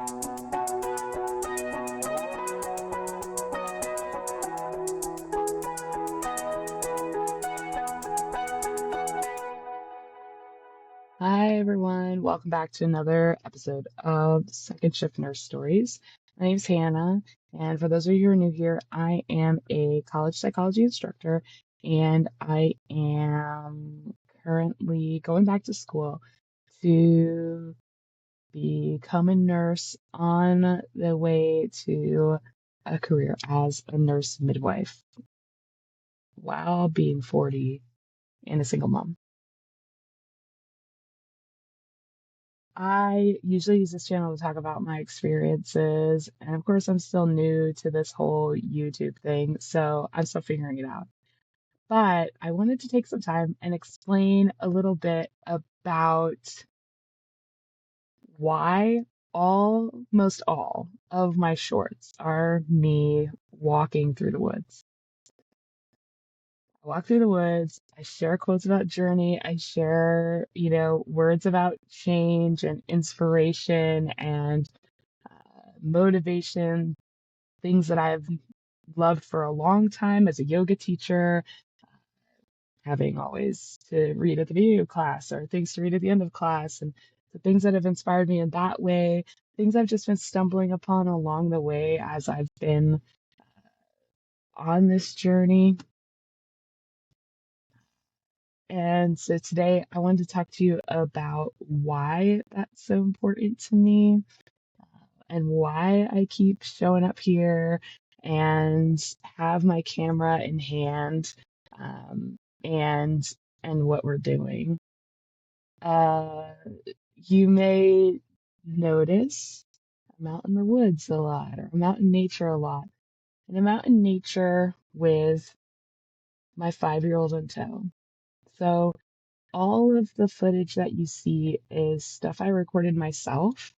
Hi, everyone. Welcome back to another episode of Second Shift Nurse Stories. My name's Hannah, and for those of you who are new here, I am a college psychology instructor, and I am currently going back to school to become a nurse on the way to a career as a nurse midwife while being 40 and a single mom. I usually use this channel to talk about my experiences, and of course, I'm still new to this whole YouTube thing, so I'm still figuring it out. But I wanted to take some time and explain a little bit about why almost all of my shorts are me walking through the woods. I walk through the woods, I share quotes about journey, I share, words about change and inspiration and motivation, things that I've loved for a long time as a yoga teacher, having always to read at the beginning of class or things to read at the end of class, and the things that have inspired me in that way, things I've just been stumbling upon along the way as I've been on this journey. And so today I wanted to talk to you about why that's so important to me and why I keep showing up here and have my camera in hand, um, and what we're doing. Uh, you may notice I'm out in the woods a lot, or I'm out in nature a lot, and I'm out in nature with my 5-year-old in tow. So all of the footage that you see is stuff I recorded myself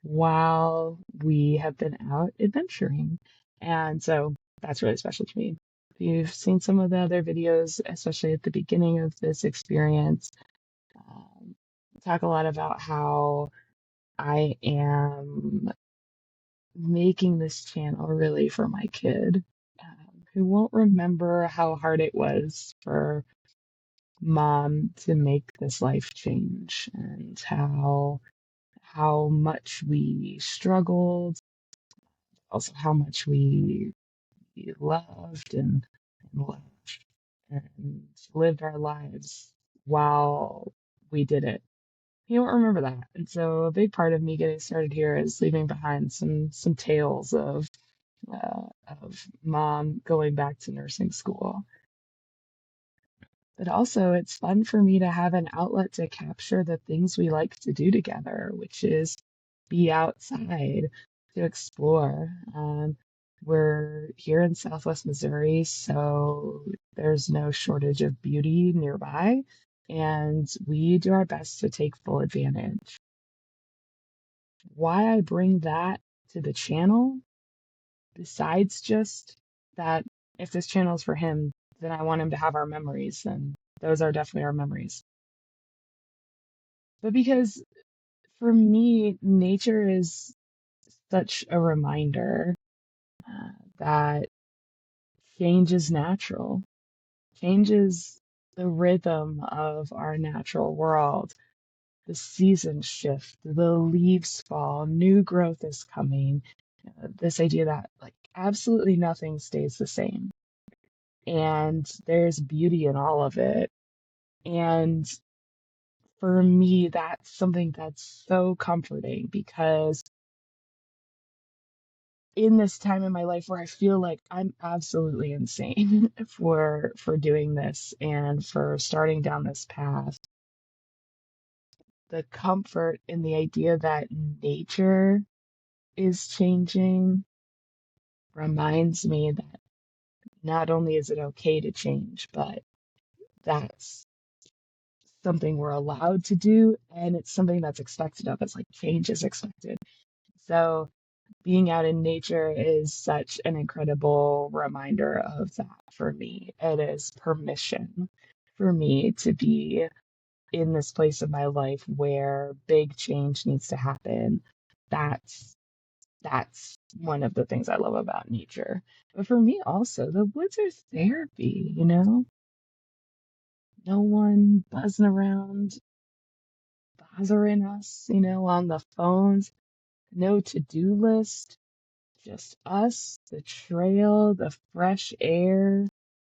while we have been out adventuring. And so that's really special to me. If you've seen some of the other videos, especially at the beginning of this experience, talk a lot about how I am making this channel really for my kid, who won't remember how hard it was for mom to make this life change and how much we struggled, also how much we loved and loved and lived our lives while we did it. You don't remember that. And so a big part of me getting started here is leaving behind some tales of mom going back to nursing school. But also, it's fun for me to have an outlet to capture the things we like to do together, which is be outside to explore. We're here in Southwest Missouri, so there's no shortage of beauty nearby, and we do our best to take full advantage. Why I bring that to the channel, besides just that if this channel is for him, then I want him to have our memories, and those are definitely our memories. But because for me, nature is such a reminder that change is natural. Change is the rhythm of our natural world. The seasons shift, the leaves fall, new growth is coming. This idea that like absolutely nothing stays the same. And there's beauty in all of it. And for me, that's something that's so comforting because in this time in my life where I feel like I'm absolutely insane for doing this and for starting down this path, the comfort in the idea that nature is changing reminds me that not only is it okay to change, but that's something we're allowed to do and it's something that's expected of us, like change is expected. So being out in nature is such an incredible reminder of that for me. It is permission for me to be in this place of my life where big change needs to happen. That's that's one of the things I love about nature. But for me also, the woods are therapy, No one buzzing around, bothering us, on the phones, no to-do list, just us, the trail, the fresh air.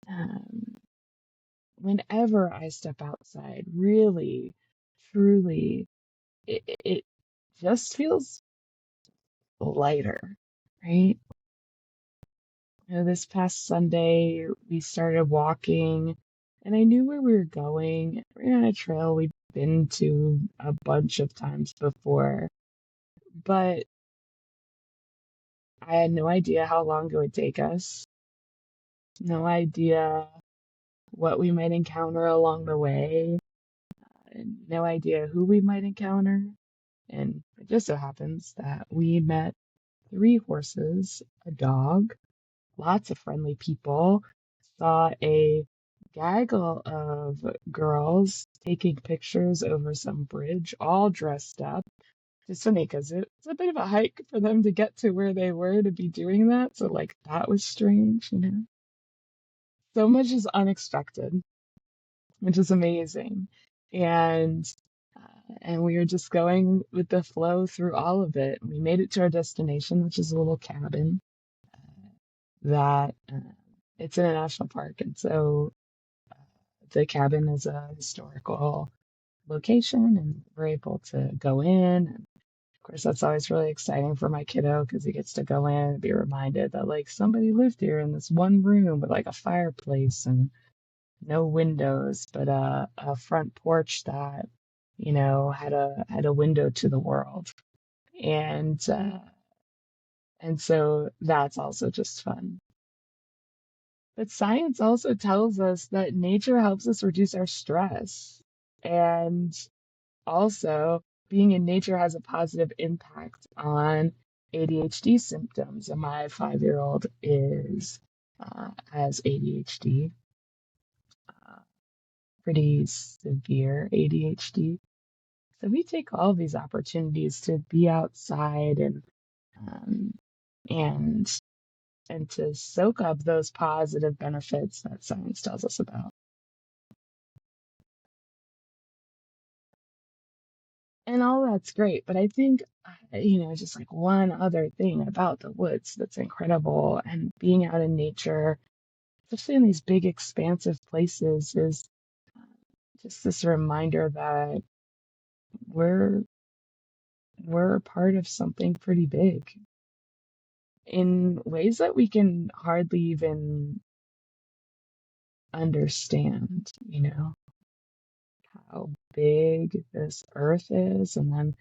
Um, Whenever I step outside, really, truly, it just feels lighter, right? This past Sunday, we started walking, and I knew where we were going. We're on a trail we've been to a bunch of times before, but I had no idea how long it would take us, no idea what we might encounter along the way, and no idea who we might encounter. And it just so happens that we met three horses, a dog, lots of friendly people, saw a gaggle of girls taking pictures over some bridge, all dressed up. It's funny because it's a bit of a hike for them to get to where they were to be doing that. So, like, that was strange. So much is unexpected, which is amazing. And and we were just going with the flow through all of it. We made it to our destination, which is a little cabin that it's in a national park, and so the cabin is a historical location, and we're able to go in. And of course, that's always really exciting for my kiddo because he gets to go in and be reminded that like somebody lived here in this one room with like a fireplace and no windows, but a front porch that had a window to the world, and so that's also just fun. But science also tells us that nature helps us reduce our stress. And also, being in nature has a positive impact on ADHD symptoms. And my 5-year-old has ADHD, uh, pretty severe ADHD. So we take all these opportunities to be outside um, and and to soak up those positive benefits that science tells us about. And all that's great, but I think, just like one other thing about the woods that's incredible and being out in nature, especially in these big, expansive places, is just this reminder that we're we're a part of something pretty big in ways that we can hardly even understand, how big this earth is, and then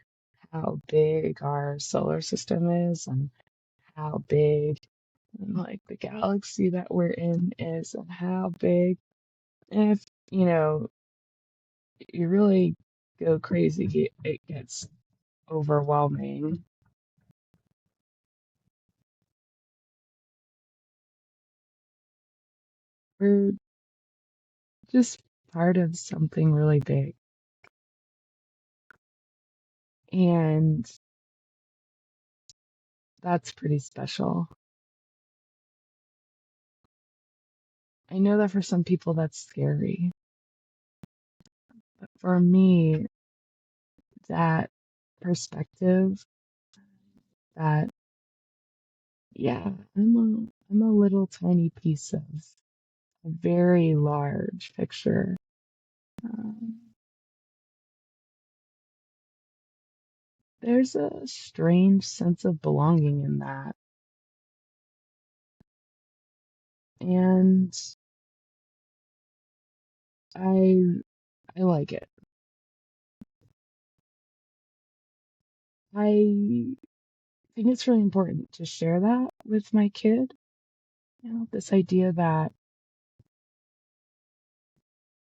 how big our solar system is, and how big like the galaxy that we're in is, and how big. And if, you really go crazy, it gets overwhelming. We're just part of something really big. And that's pretty special. I know that for some people that's scary, but for me, that perspective, that yeah, I'm a little tiny piece of a very large picture. Um, there's a strange sense of belonging in that, and I I like it. I think it's really important to share that with my kid. This idea that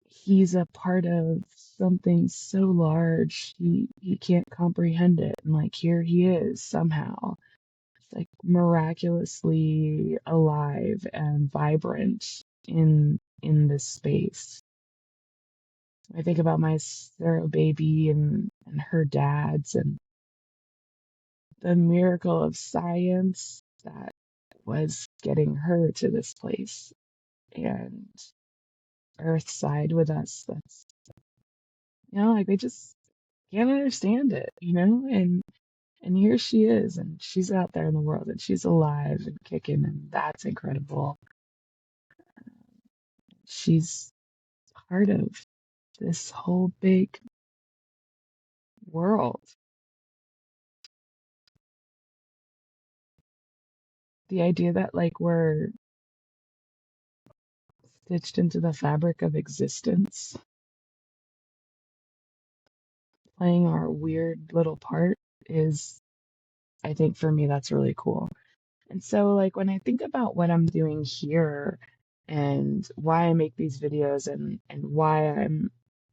he's a part of something so large he can't comprehend it, and like here he is somehow, it's like miraculously alive and vibrant in this space. I think about my Sarah baby and her dads, and the miracle of science that was getting her to this place and Earthside with us. That's, like they just can't understand it, and here she is, and she's out there in the world, and she's alive and kicking, and that's incredible. She's part of this whole big world. The idea that like we're stitched into the fabric of existence, playing our weird little part is, I think for me, that's really cool. And so, like, when I think about what I'm doing here and why I make these videos and why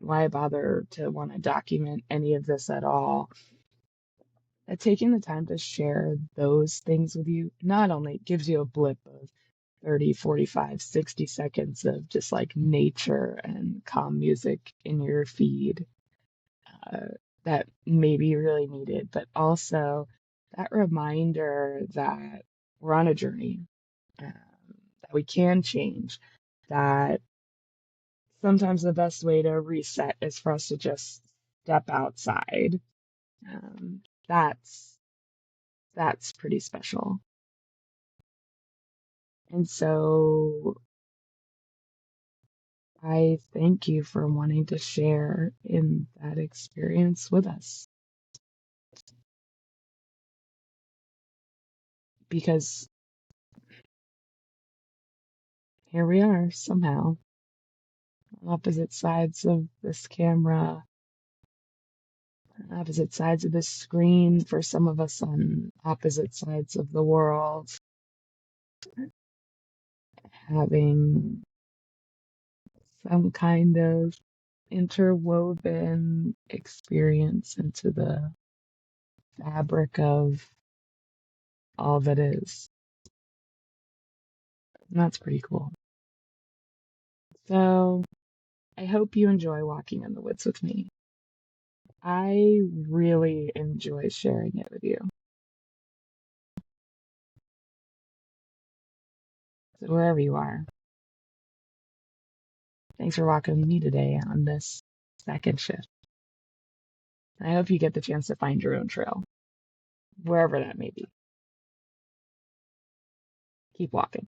I bother to want to document any of this at all, that taking the time to share those things with you not only gives you a blip of 30, 45, 60 seconds of just like nature and calm music in your feed, uh, that may be really needed, but also that reminder that we're on a journey, um, that we can change, that sometimes the best way to reset is for us to just step outside. Um, that's that's pretty special. And so I thank you for wanting to share in that experience with us, because here we are somehow on opposite sides of this camera, opposite sides of this screen, for some of us on opposite sides of the world, having some kind of interwoven experience into the fabric of all that is. And that's pretty cool. So I hope you enjoy walking in the woods with me. I really enjoy sharing it with you. So wherever you are, thanks for walking with me today on this second shift. I hope you get the chance to find your own trail, wherever that may be. Keep walking.